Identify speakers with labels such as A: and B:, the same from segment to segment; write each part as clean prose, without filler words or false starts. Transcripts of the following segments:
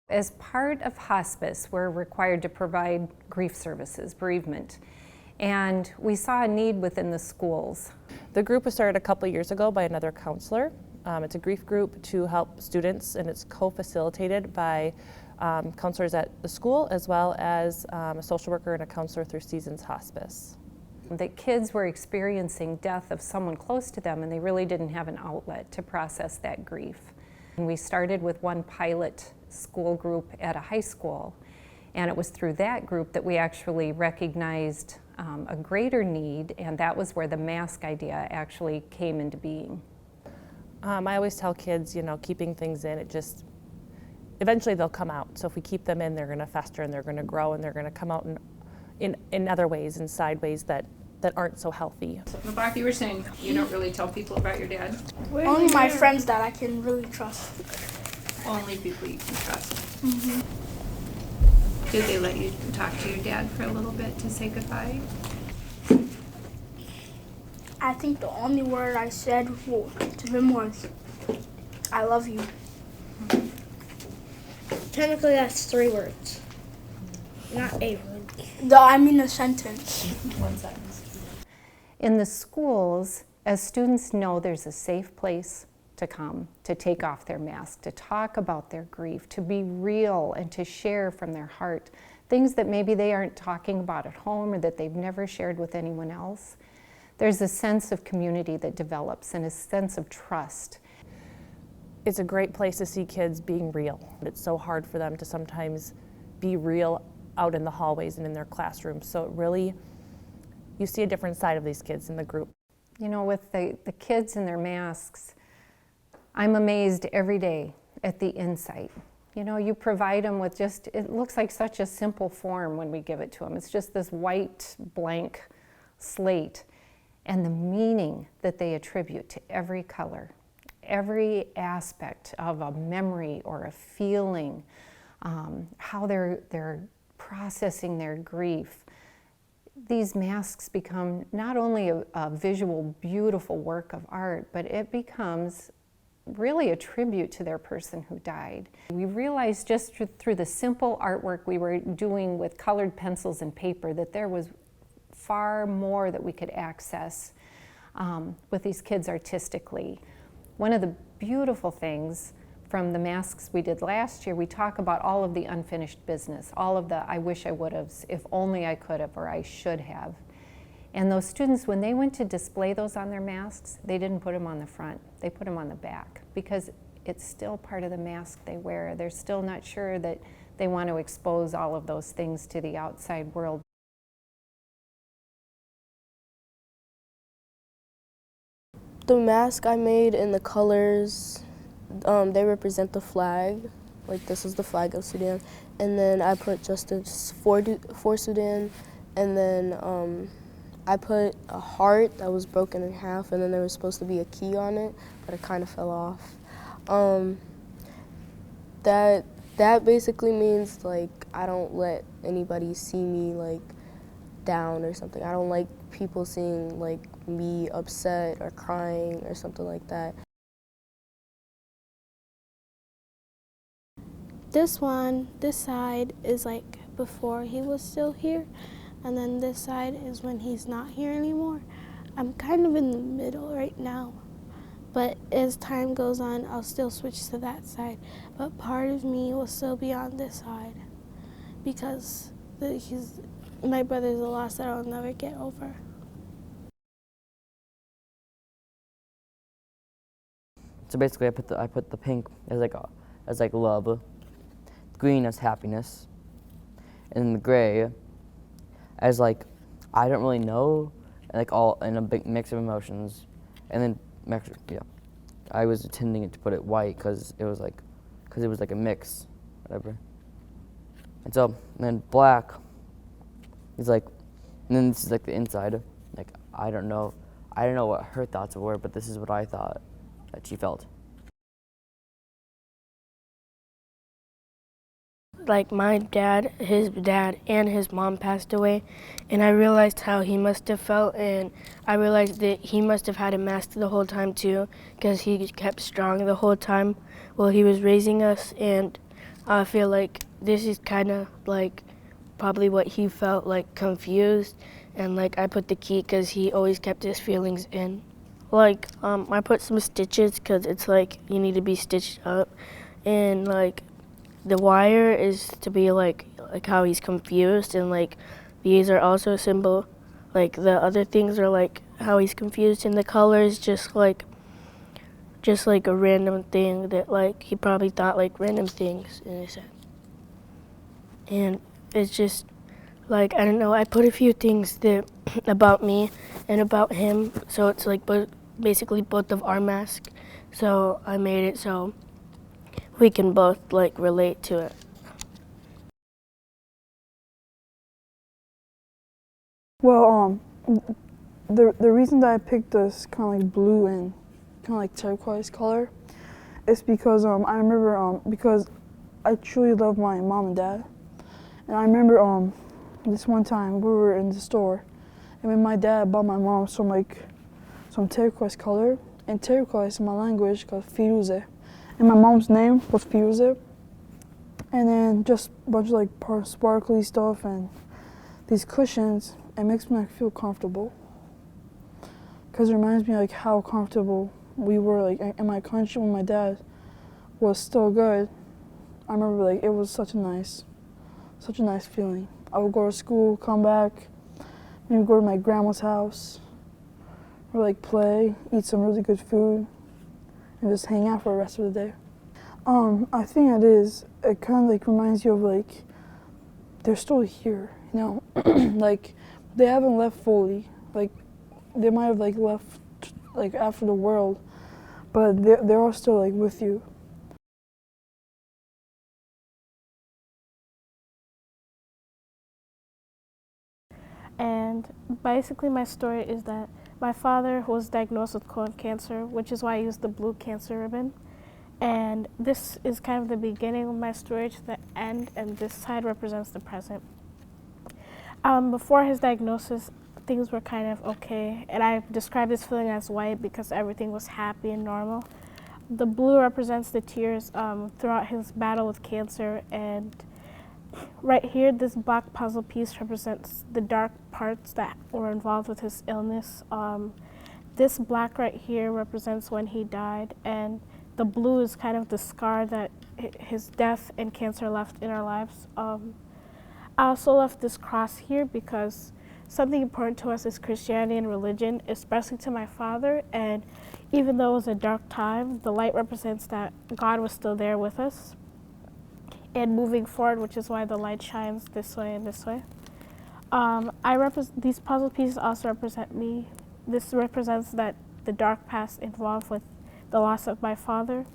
A: As part of hospice, we're required to provide grief services, bereavement, and we saw a need within the schools.
B: The group was started a couple years ago by another counselor. It's a grief group to help students, and it's co-facilitated by counselors at the school as well as a social worker and a counselor through Seasons Hospice.
A: The kids were experiencing death of someone close to them, and they really didn't have an outlet to process that grief. And we started with one pilot school group at a high school, and it was through that group that we actually recognized a greater need, and that was where the mask idea actually came into being.
B: I always tell kids, keeping things in, eventually they'll come out. So if we keep them in, they're going to fester and they're going to grow and they're going to come out in other ways, in side ways that aren't so healthy.
C: Mabak, you were saying you don't really tell people about your dad?
D: Only my friends that I can really trust.
C: Only people you can trust.
D: Mm-hmm.
C: Did they let you talk to your dad for a little bit to say goodbye?
D: I think the only word I said to him was, "I love you."
E: Technically, that's 3 words, not a word.
D: A sentence.
C: One sentence.
A: In the schools, as students know there's a safe place to come, to take off their mask, to talk about their grief, to be real and to share from their heart, things that maybe they aren't talking about at home or that they've never shared with anyone else. There's a sense of community that develops and a sense of trust.
B: It's a great place to see kids being real. It's so hard for them to sometimes be real out in the hallways and in their classrooms. So it really, you see a different side of these kids in the group.
A: With the kids and their masks, I'm amazed every day at the insight. You provide them with it looks like such a simple form when we give it to them. It's just this white blank slate, and the meaning that they attribute to every color, every aspect of a memory or a feeling, how they're processing their grief. These masks become not only a visual, beautiful work of art, but it becomes really a tribute to their person who died. We realized just through the simple artwork we were doing with colored pencils and paper that there was far more that we could access with these kids artistically. One of the beautiful things from the masks we did last year, we talk about all of the unfinished business, all of the I wish I would have, if only I could have, or I should have. And those students, when they went to display those on their masks, they didn't put them on the front, they put them on the back, because it's still part of the mask they wear. They're still not sure that they want to expose all of those things to the outside world.
E: The mask I made and the colors, they represent the flag. Like, this is the flag of Sudan. And then I put justice for Sudan. And then I put a heart that was broken in half, and then there was supposed to be a key on it, but it kind of fell off. That basically means, like, I don't let anybody see me, like, down or something. I don't like people seeing, like, me upset or crying or something like that.
F: This side is like before he was still here, and then this side is when he's not here anymore. I'm kind of in the middle right now, but as time goes on, I'll still switch to that side. But part of me will still be on this side because my brother's a loss that I'll never get over.
G: So basically, I put the pink as like love, green as happiness, and the gray as like I don't really know, like all in a big mix of emotions, and then I was intending to put it white because it was like a mix, whatever. And so then black is like, and then this is like the inside. Like I don't know what her thoughts were, but this is what I thought that she felt.
E: Like my dad, his dad, and his mom passed away, and I realized how he must have felt, and I realized that he must have had a mask the whole time too, because he kept strong the whole time while he was raising us, and
H: I feel like this is kind of like probably what he felt, like confused, and like I put the key because he always kept his feelings in. Like I put some stitches because it's like you need to be stitched up, and like the wire is to be like how he's confused, and like these are also a symbol. Like the other things are like how he's confused, and the color is just like a random thing that like he probably thought like random things in his head. And it's just like, I don't know, I put a few things that about me and about him, so it's like basically both of our masks. So I made it so we can both like relate to it.
I: Well, the reason that I picked this kind of like blue and kind of like turquoise color is because I remember because I truly love my mom and dad, and I remember this one time we were in the store, and when my dad bought my mom some turquoise color, and turquoise in my language called firuze, and my mom's name was Firuze, and then just a bunch of like sparkly stuff and these cushions. It makes me like feel comfortable, because it reminds me like how comfortable we were like in my country when my dad was still good. I remember like it was such a nice feeling. I would go to school, come back, maybe go to my grandma's house, or like play, eat some really good food, and just hang out for the rest of the day. I think it kind of like reminds you of like they're still here, you know, like they haven't left fully, like they might have like left like after the world, but they're all still like with you.
F: And basically my story is that my father was diagnosed with colon cancer, which is why I used the blue cancer ribbon. And this is kind of the beginning of my story to the end, and this side represents the present. Before his diagnosis, things were kind of okay, and I describe this feeling as white because everything was happy and normal. The blue represents the tears throughout his battle with cancer, and right here, this black puzzle piece represents the dark parts that were involved with his illness. This black right here represents when he died, and the blue is kind of the scar that his death and cancer left in our lives. I also left this cross here because something important to us is Christianity and religion, especially to my father. And even though it was a dark time, the light represents that God was still there with us. And moving forward, which is why the light shines this way and this way. These puzzle pieces also represent me. This represents that the dark past involved with the loss of my father.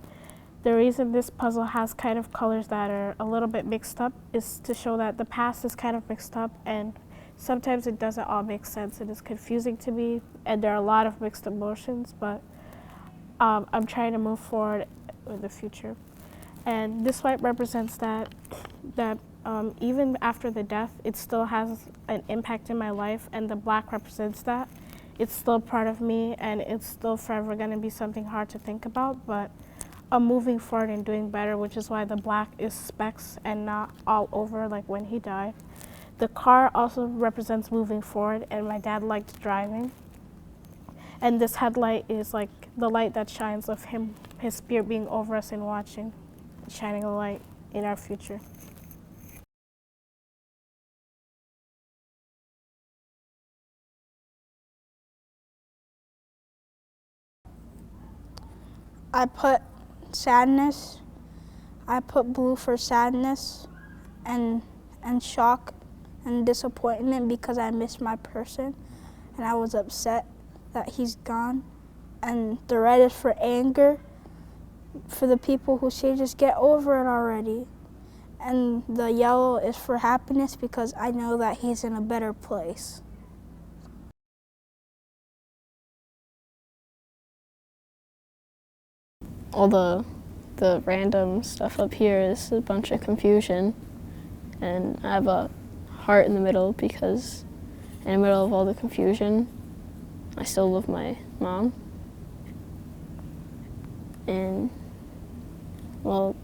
F: The reason this puzzle has kind of colors that are a little bit mixed up is to show that the past is kind of mixed up, and sometimes it doesn't all make sense. It is confusing to me, and there are a lot of mixed emotions, but I'm trying to move forward in the future. And this white represents that even after the death, it still has an impact in my life, and the black represents that. It's still part of me, and it's still forever going to be something hard to think about, but I'm moving forward and doing better, which is why the black is specks and not all over like when he died. The car also represents moving forward, and my dad liked driving. And this headlight is like the light that shines of him, his spirit being over us and watching, shining a light in our future.
D: I put sadness. I put blue for sadness and shock and disappointment because I missed my person and I was upset that he's gone. And the red is for anger, for the people who say just get over it already. And the yellow is for happiness because I know that he's in a better place.
J: All the random stuff up here is a bunch of confusion, and I have a heart in the middle because in the middle of all the confusion, I still love my mom. And well,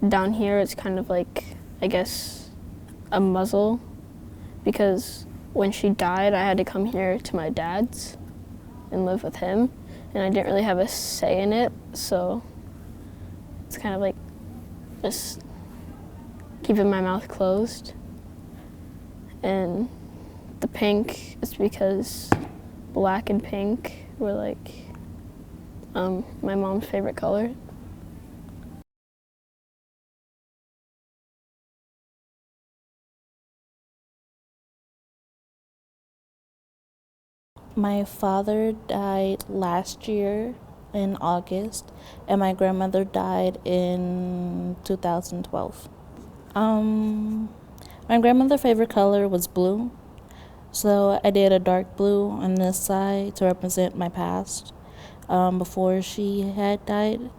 J: down here it's kind of like, I guess, a muzzle, because when she died I had to come here to my dad's and live with him, and I didn't really have a say in it, so it's kind of like just keeping my mouth closed. And the pink is because black and pink were like my mom's favorite color.
K: My father died last year in August, and my grandmother died in 2012. My grandmother's favorite color was blue, so I did a dark blue on this side to represent my past before she had died.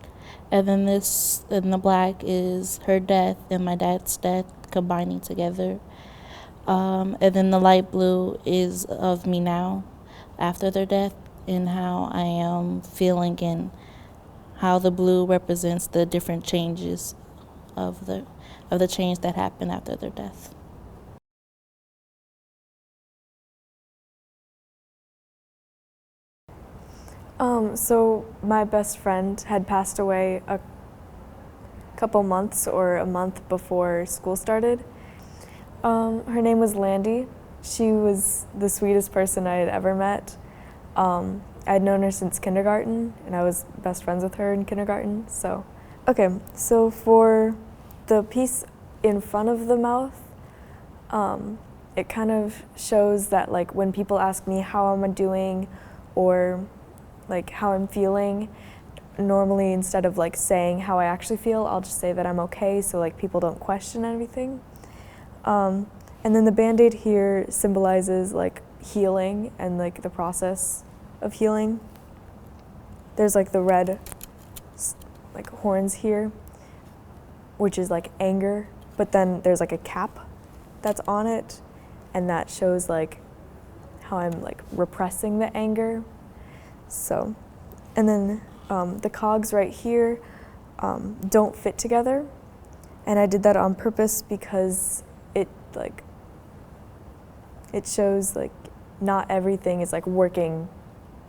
K: And then this, and the black is her death and my dad's death combining together. And then the light blue is of me now after their death and how I am feeling and how the blue represents the different changes of the change that happened after their death.
L: So my best friend had passed away a couple months or a month before school started. Her name was Landy. She was the sweetest person I had ever met. I had known her since kindergarten, and I was best friends with her in kindergarten. So for the piece in front of the mouth, it kind of shows that like when people ask me how am I doing or like how I'm feeling, normally instead of like saying how I actually feel, I'll just say that I'm okay, so like people don't question anything. And then the Band-Aid here symbolizes like healing and like the process of healing. There's like the red like horns here, which is like anger, but then there's like a cap that's on it, and that shows like how I'm like repressing the anger. So, and then the cogs right here don't fit together, and I did that on purpose because it shows like not everything is like working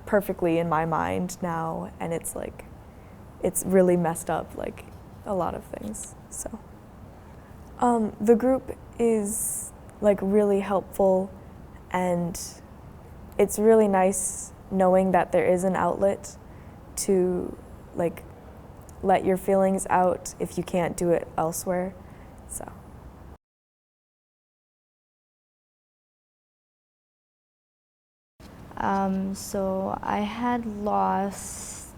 L: perfectly in my mind now, and it's like it's really messed up like a lot of things. So the group is like really helpful, and it's really nice knowing that there is an outlet to like let your feelings out if you can't do it elsewhere. So.
M: So I had lost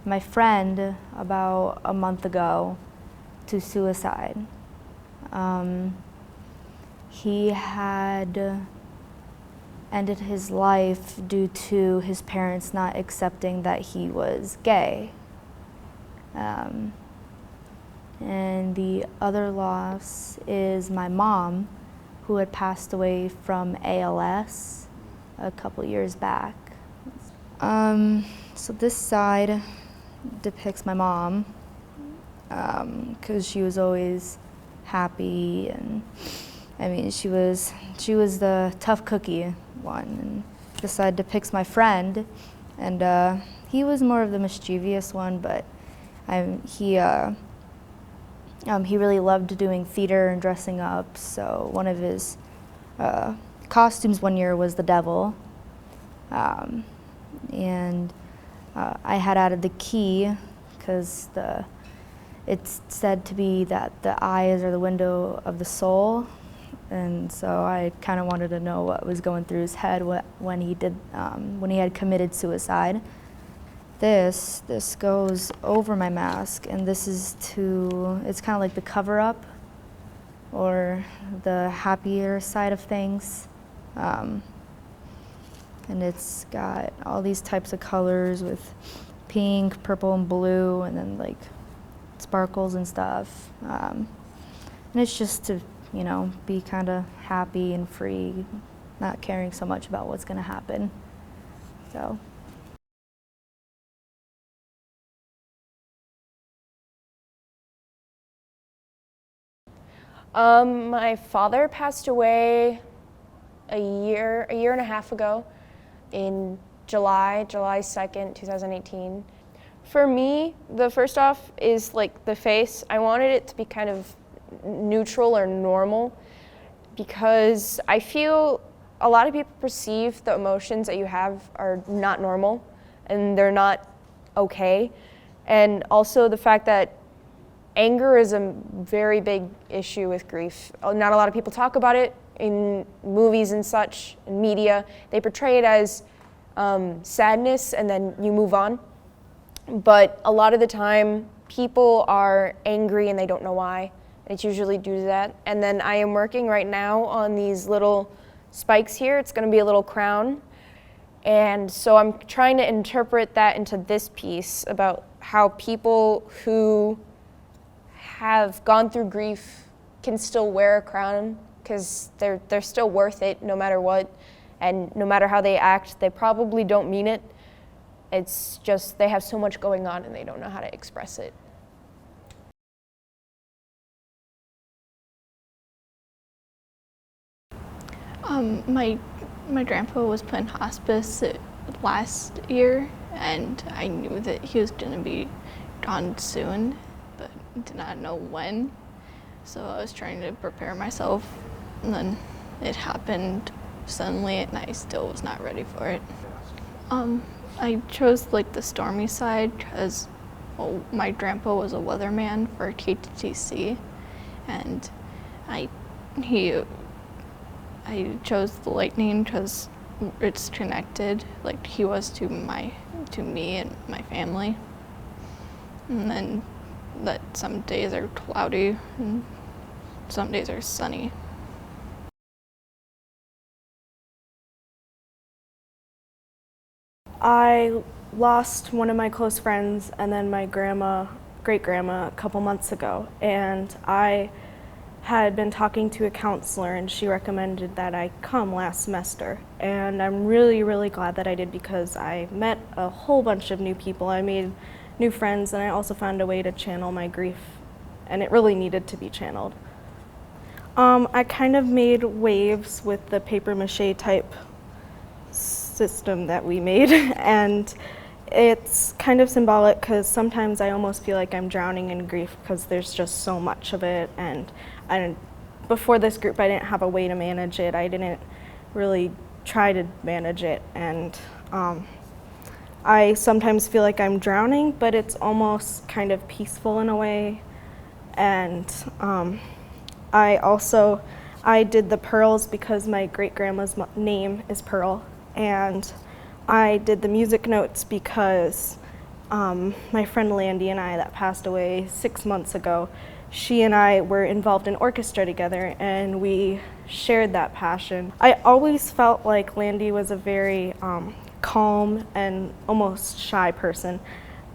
M: my friend about a month ago to suicide. He had ended his life due to his parents not accepting that he was gay. And the other loss is my mom, who had passed away from ALS a couple years back. So this side depicts my mom, because she was always happy, and I mean she was the tough cookie one. And this side depicts my friend, and he was more of the mischievous one, but he really loved doing theater and dressing up. So one of his costumes one year was the devil, and I had added the key because it's said to be that the eyes are the window of the soul, and so I kind of wanted to know what was going through his head when he had committed suicide. This goes over my mask, and this is it's kind of like the cover-up or the happier side of things. And it's got all these types of colors with pink, purple, and blue, and then like sparkles and stuff. And it's just to, be kind of happy and free, not caring so much about what's going to happen. So.
N: My father passed away a year and a half ago in July 2nd, 2018. For me, the first off is like the face. I wanted it to be kind of neutral or normal because I feel a lot of people perceive the emotions that you have are not normal and they're not okay. And also the fact that anger is a very big issue with grief. Not a lot of people talk about it in movies and such, in media. They portray it as sadness and then you move on. But a lot of the time, people are angry and they don't know why. It's usually due to that. And then I am working right now on these little spikes here. It's gonna be a little crown. And so I'm trying to interpret that into this piece about how people who have gone through grief can still wear a crown because they're still worth it no matter what. And no matter how they act, they probably don't mean it. It's just they have so much going on and they don't know how to express it.
J: My grandpa was put in hospice last year, and I knew that he was going to be gone soon, but did not know when. So I was trying to prepare myself, and then it happened suddenly, and I still was not ready for it. I chose like the stormy side because my grandpa was a weatherman for KTTC, and I chose the lightning because it's connected, like he was to me and my family. And then that some days are cloudy and some days are sunny.
L: I lost one of my close friends and then my great-grandma a couple months ago, and I had been talking to a counselor and she recommended that I come last semester, and I'm really, really glad that I did because I met a whole bunch of new people. I made new friends and I also found a way to channel my grief, and it really needed to be channeled. I kind of made waves with the papier-mâché type system that we made, and it's kind of symbolic because sometimes I almost feel like I'm drowning in grief because there's just so much of it, and before this group I didn't have a way to manage it. I didn't really try to manage it, and I sometimes feel like I'm drowning, but it's almost kind of peaceful in a way. And I did the pearls because my great-grandma's name is Pearl, and I did the music notes because my friend Landy and I that passed away 6 months ago, she and I were involved in orchestra together and we shared that passion. I always felt like Landy was a very calm and almost shy person,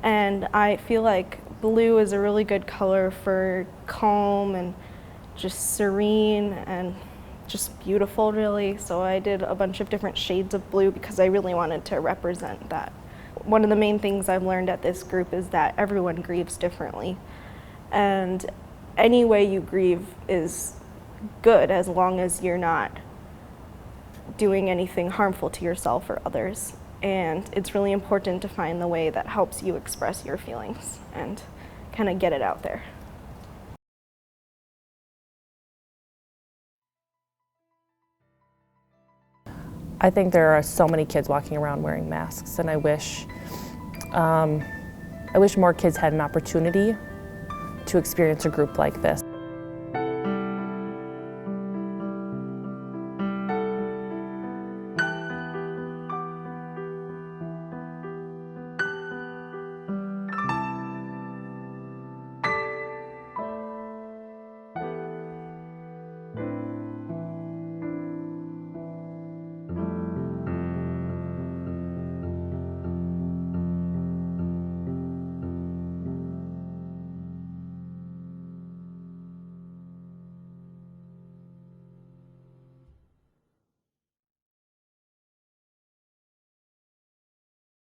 L: and I feel like blue is a really good color for calm and just serene and just beautiful, really. So I did a bunch of different shades of blue because I really wanted to represent that. One of the main things I've learned at this group is that everyone grieves differently, and any way you grieve is good as long as you're not doing anything harmful to yourself or others. And it's really important to find the way that helps you express your feelings and kind of get it out there.
B: I think there are so many kids walking around wearing masks, and I wish more kids had an opportunity to experience a group like this.